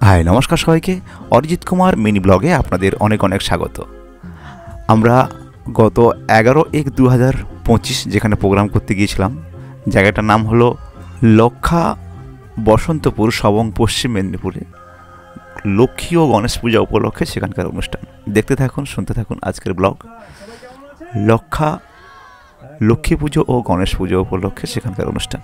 High নমস্কার সবাইকে, Arijit Kumar mini ব্লগে আপনাদের অনেক অনেক স্বাগত। আমরা গত 11/1/2025 যেখানে প্রোগ্রাম করতে গিয়েছিলাম, জায়গাটার নাম হলো লক্ষা, বসন্তপুর, সবং, পশ্চিম মেদিনীপুরে। লক্ষ্মী ও গণেশ পূজা উপলক্ষে সেখানকার অনুষ্ঠান। দেখতে থাকুন, শুনতে থাকুন আজকের ব্লগ। লক্ষা, লক্ষ্মী পুজো ও গণেশ পুজো উপলক্ষে সেখানকার অনুষ্ঠান।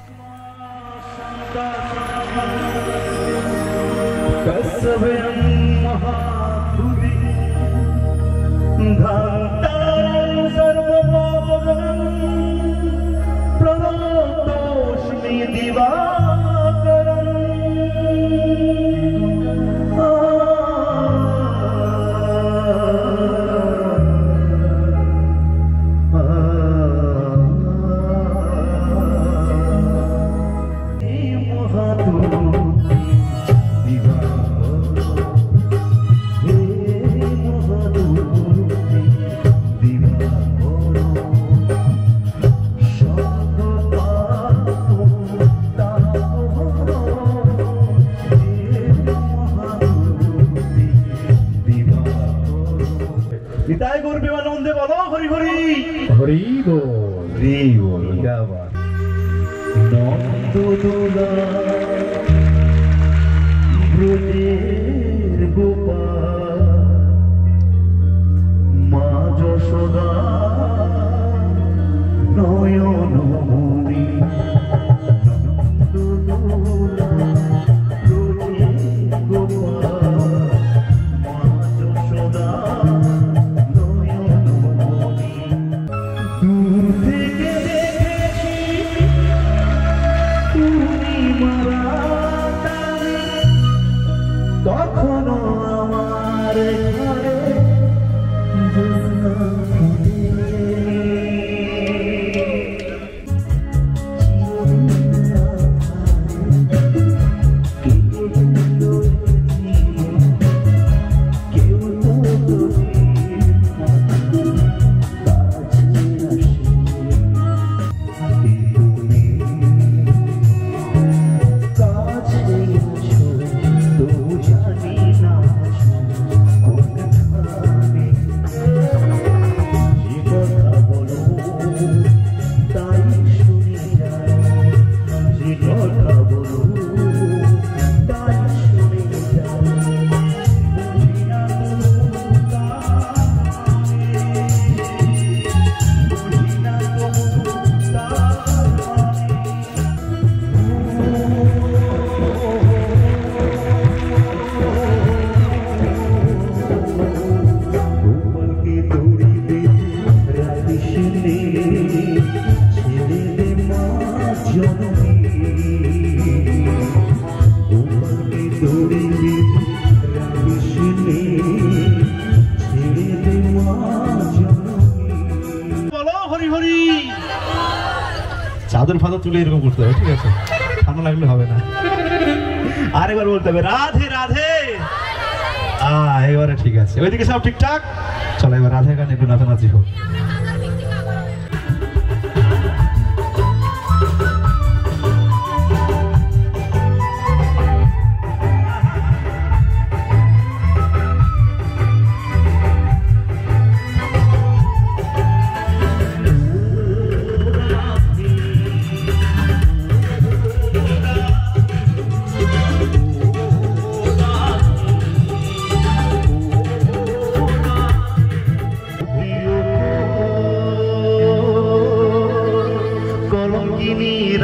निताय गौर प्रेमानंदे बोलो हरि हरि हरि बोल रे बोल क्या बात। नंद दूला ब्रजेर गोपाल मा যশোদা নয়ন মণি। কখনো আমার ঘরে জ্যোৎস্না চাদর ফাদর তুলে এরকম করতে হবে, ঠিক আছে? ঠান্ডা লাগলে হবে না। আরেকবার বলতে হবে রাধে রাধে। এবারে ঠিক আছে, ওইদিকে সব ঠিকঠাক। চলো এবার রাধে গান একটু নাচানাচি হোক।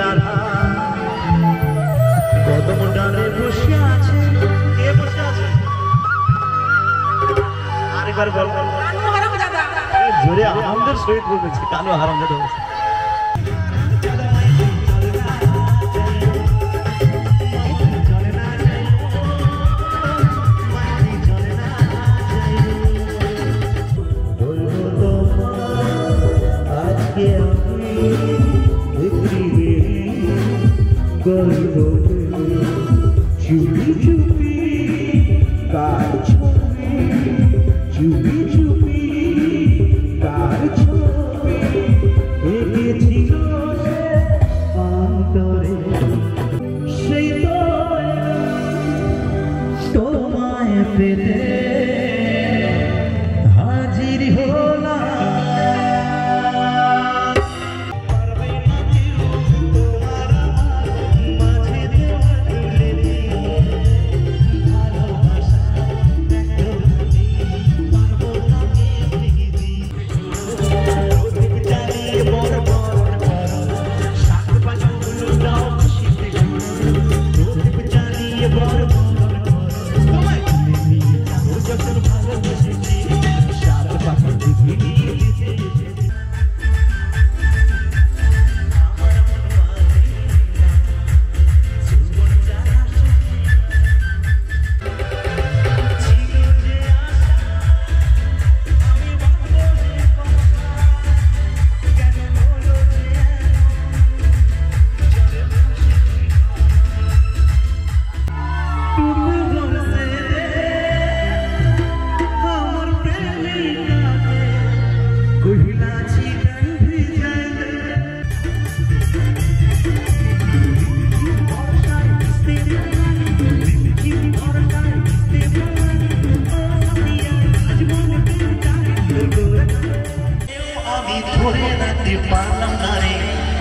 রাধা কদম ডালে বসে আছে, কে বসে আছে? আরেকবার বল, জোরে আনন্দের সহিত বলতেছি, কানো হারামজাদা বলছে। চুপি চুপি কার ছবি, চুপি চুপি কার ছবি এঁকেছিল অন্তরে, সেই তো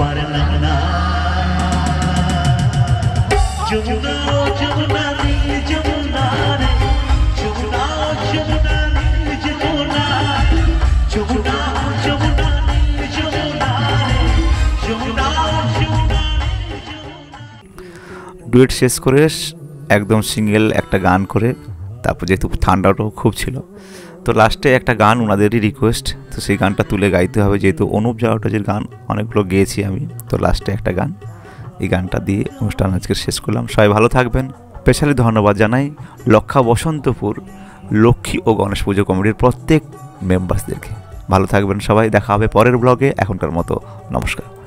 পারলাম না যমুনা যমুনা নীল যমুনা রে যমুনা যমুনা নীল যমুনা যমুনা যমুনা নীল যমুনা রে যমুনা যমুনা ডুয়েট শেষ করে একদম সিঙ্গেল একটা গান করে তারপর যেহেতু ঠান্ডাটাও খুব ছিল তো লাস্টে একটা গান ওনাদেরই রিকোয়েস্ট তো সেই গানটা তুলে গাইতে হবে যেহেতু অনুপ জাওয়াটাজির গান অনেকগুলো গেয়েছি আমি তো লাস্টে একটা গান এই গানটা দিয়ে অনুষ্ঠান আজকে শেষ করলাম সবাই ভালো থাকবেন স্পেশালি ধন্যবাদ জানাই লক্ষা বসন্তপুর লক্ষ্মী ও গণেশ পুজো কমিটির প্রত্যেক মেম্বার্সদেরকে ভালো থাকবেন সবাই দেখা হবে পরের ব্লগে এখনকার মতো নমস্কার